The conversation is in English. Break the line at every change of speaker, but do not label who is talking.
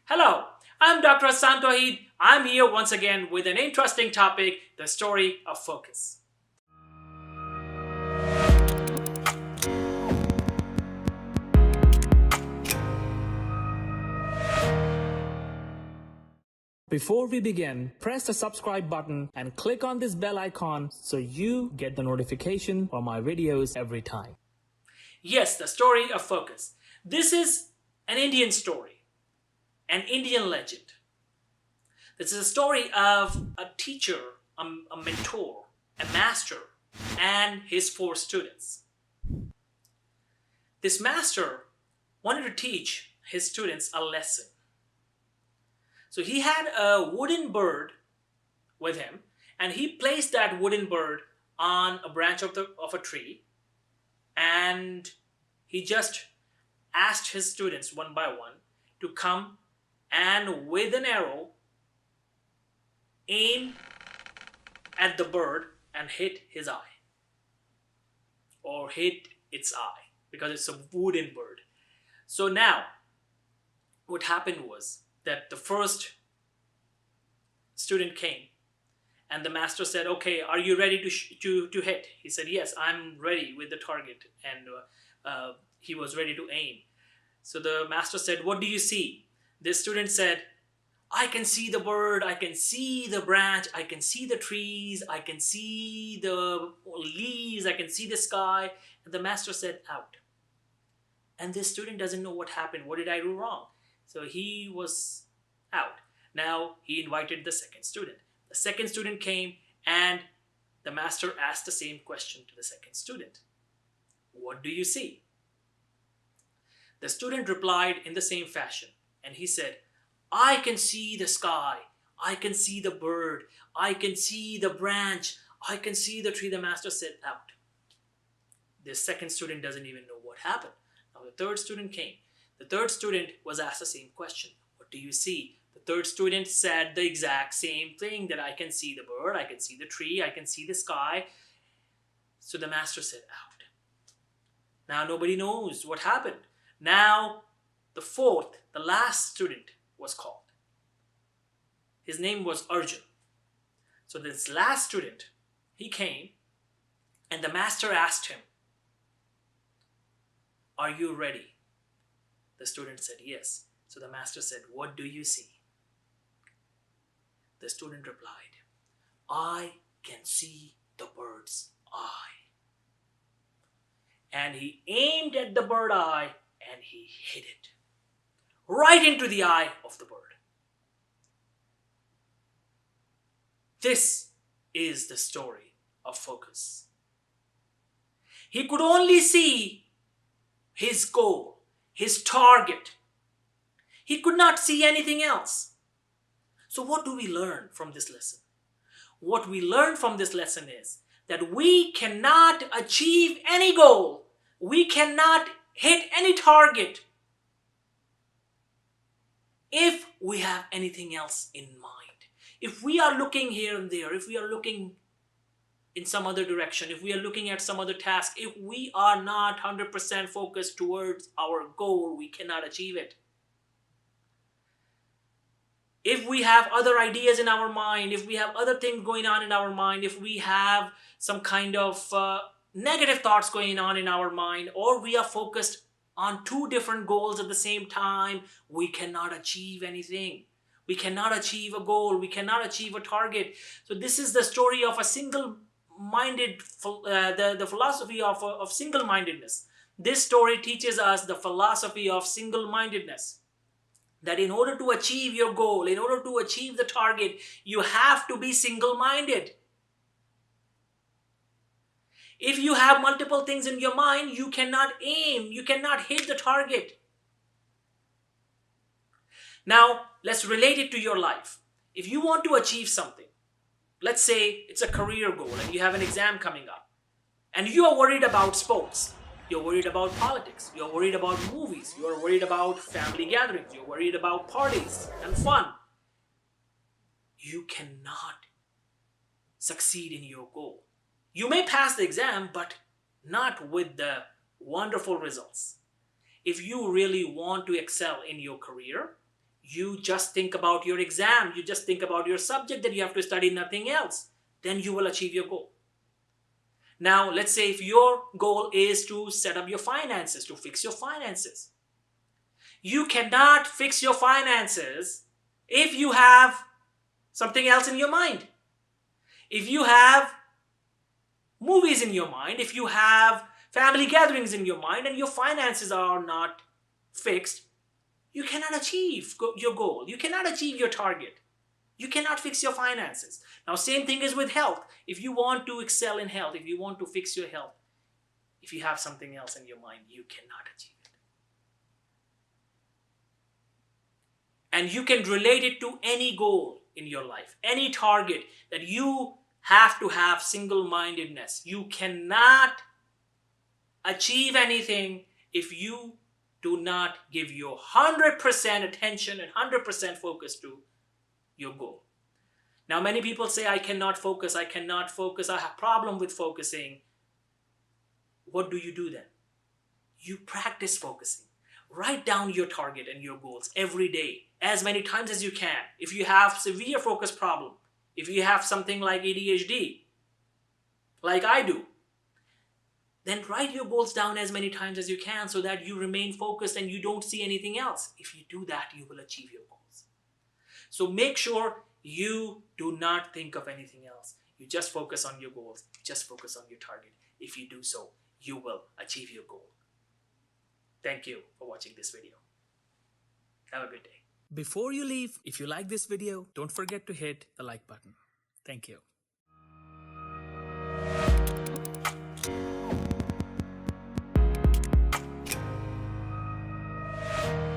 Hello, I'm Dr. Hassan Tawheed. I'm here once again with an interesting topic, the story of focus. Before we begin, press the subscribe button and click on this bell icon so you get the notification for my videos every time. Yes, the story of focus. This is an Indian story, an Indian legend. This is a story of a teacher, a mentor, a master, and his four students. This master wanted to teach his students a lesson. So he had a wooden bird with him, and he placed that wooden bird on a branch of a tree, and he just asked his students one by one to come and with an arrow aim at the bird and hit his eye, or hit its eye, because it's a wooden bird. So now what happened was that the first student came and the master said, okay, are you ready to hit? He said, yes, I'm ready with the target. And he was ready to aim. So the master said, what do you see? This student said, I can see the bird, I can see the branch, I can see the trees, I can see the leaves, I can see the sky. And the master said, out. And this student doesn't know what happened. What did I do wrong? So he was out. Now he invited the second student. The second student came and the master asked the same question to the second student. What do you see? The student replied in the same fashion, and he said, I can see the sky, I can see the bird, I can see the branch, I can see the tree. The master said, out. The second student doesn't even know what happened. Now the third student came. The third student was asked the same question. What do you see? The third student said the exact same thing, that I can see the bird, I can see the tree, I can see the sky. So the master said, out. Now nobody knows what happened. Now the fourth, the last student was called. His name was Arjun. So this last student, he came and the master asked him, are you ready? The student said, yes. So the master said, what do you see? The student replied, I can see the bird's eye. And he aimed at the bird eye and he hit it right into the eye of the bird. This is the story of focus. He could only see his goal, his target. He could not see anything else. So what do we learn from this lesson? What we learn from this lesson is that we cannot achieve any goal. We cannot hit any target if we have anything else in mind. If we are looking here and there, if we are looking in some other direction, if we are looking at some other task, if we are not 100% focused towards our goal, we cannot achieve it. If we have other ideas in our mind, if we have other things going on in our mind, if we have some kind of negative thoughts going on in our mind, or we are focused on two different goals at the same time, we cannot achieve anything. We cannot achieve a goal. We cannot achieve a target. So this is the story of a single-minded, the philosophy of single-mindedness. This story teaches us the philosophy of single-mindedness. That in order to achieve your goal, in order to achieve the target, you have to be single-minded. If you have multiple things in your mind, you cannot aim, you cannot hit the target. Now, let's relate it to your life. If you want to achieve something, let's say it's a career goal and you have an exam coming up, and you are worried about sports, you're worried about politics, you're worried about movies, you're worried about family gatherings, you're worried about parties and fun, you cannot succeed in your goal. You may pass the exam, but not with the wonderful results. If you really want to excel in your career, You just think about your exam. You just think about your subject that you have to study, nothing else. Then you will achieve your goal. Now, let's say if your goal is to set up your finances, to fix your finances. You cannot fix your finances if you have something else in your mind. If you have movies in your mind, if you have family gatherings in your mind and your finances are not fixed, you cannot achieve your goal. You cannot achieve your target. You cannot fix your finances. Now, same thing is with health. If you want to excel in health, if you want to fix your health, if you have something else in your mind, you cannot achieve it. And you can relate it to any goal in your life, any target that you have to have single-mindedness. You cannot achieve anything if you do not give your 100% attention and 100% focus to your goal. Now, many people say, I cannot focus, I have problem with focusing. What do you do then? You practice focusing. Write down your target and your goals every day, as many times as you can. If you have severe focus problem, if you have something like ADHD, like I do, then write your goals down as many times as you can so that you remain focused and you don't see anything else. If you do that, you will achieve your goals. So make sure you do not think of anything else. You just focus on your goals. Just focus on your target. If you do so, you will achieve your goal. Thank you for watching this video. Have a good day. Before you leave, if you like this video, don't forget to hit the like button. Thank you.